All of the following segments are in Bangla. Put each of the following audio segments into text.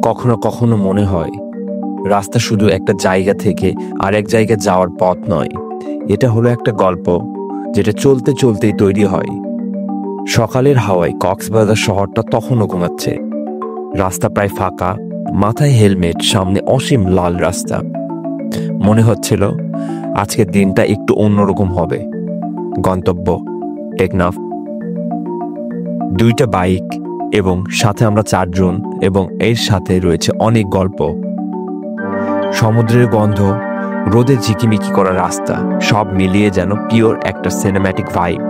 কখনো কখনো মনে হয় রাস্তা শুধু একটা জায়গা থেকে আরেক জায়গায় যাওয়ার পথ নয়, এটা হলো একটা গল্প যেটা চলতে চলতেই তৈরি হয়। সকালের হাওয়ায় কক্সবাজার শহরটা তখনও ঘুমাচ্ছে। রাস্তা প্রায় ফাঁকা, মাথায় হেলমেট, সামনে অসীম লাল রাস্তা। মনে হচ্ছিল আজকের দিনটা একটু অন্যরকম হবে। গন্তব্য টেকনাফ। 2টা বাইক এবং সাথে আমরা 4 জন, এবং এর সাথে রয়েছে অনেক গল্প। সমুদ্রের গন্ধ, রোদে ঝিকিমিকি করা রাস্তা, সব মিলিয়ে যেন পিওর একটা সিনেম্যাটিক ভাইব।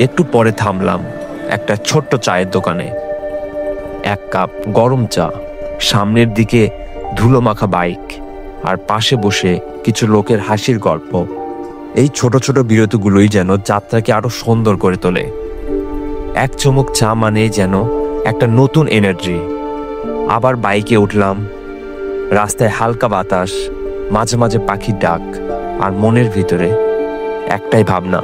একটু পরে থামলাম একটা ছোট্ট চায়ের দোকানে। 1 কাপ গরম চা, সামনের দিকে ধুলো মাখা বাইক, আর পাশে বসে কিছু লোকের হাসির গল্প। এই ছোট ছোট বিরতিগুলোই যেন যাত্রাকে আরো সুন্দর করে তোলে। 1 চুমুক চা মানেই যেন একটা নতুন এনার্জি। আবার বাইকে উঠলাম। রাস্তায় হালকা বাতাস, মাঝে মাঝে পাখির ডাক, আর মনের ভিতরে একটাই ভাবনা,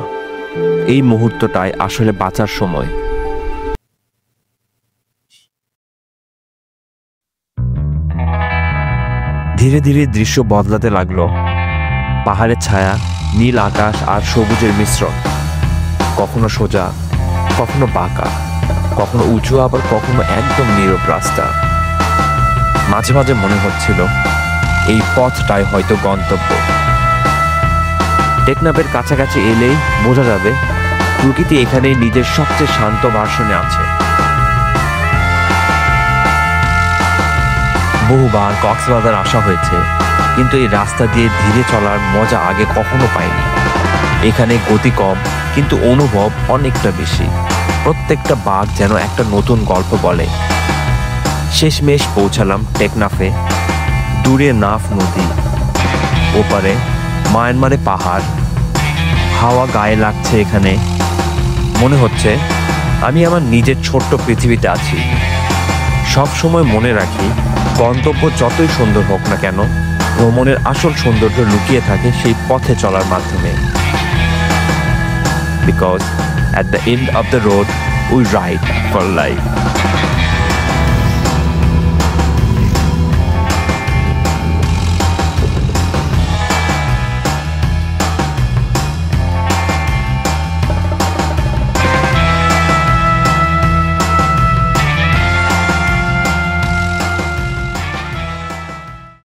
এই মুহূর্তটাই আসলে বাঁচার সময়। ধীরে ধীরে দৃশ্য বদলাতে লাগলো। পাহাড়ের ছায়া, নীল আকাশ আর সবুজের মিশ্রণ। কখনো সোজা, কখনো বাঁকা, কখনো উঁচু, আবার কখনো একদম নীরব রাস্তা। মাঝে মাঝে মনে হচ্ছিল এই পথটাই হয়তো গন্তব্য। টেকনাফের কাছাকাছি এলেই বোঝা যাবে প্রকৃতি এখানেই নিজের সবচেয়ে শান্ত ভার্সনে আছে। বহুবার কক্সবাজার আসা হয়েছে, কিন্তু এই রাস্তা দিয়ে ধীরে চলার মজা আগে কখনো পাইনি। এখানে গতি কম, কিন্তু অনুভব অনেকটা বেশি। প্রত্যেকটা বাঁক যেন একটা নতুন গল্প বলে। শেষমেশ পৌঁছালাম টেকনাফে। দূরে নাফ নদী, ওপারে মায়ানমারে পাহাড়। হাওয়া গায়ে লাগছে এখানে। মনে হচ্ছে আমি আমার নিজের ছোট্ট পৃথিবীতে আছি। সব সময় মনে রাখি, গন্তব্য যতই সুন্দর হোক না কেন, ভ্রমণের আসল সৌন্দর্য লুকিয়ে থাকে সেই পথে চলার মাধ্যমে। Because at the end of the road, we ride for life.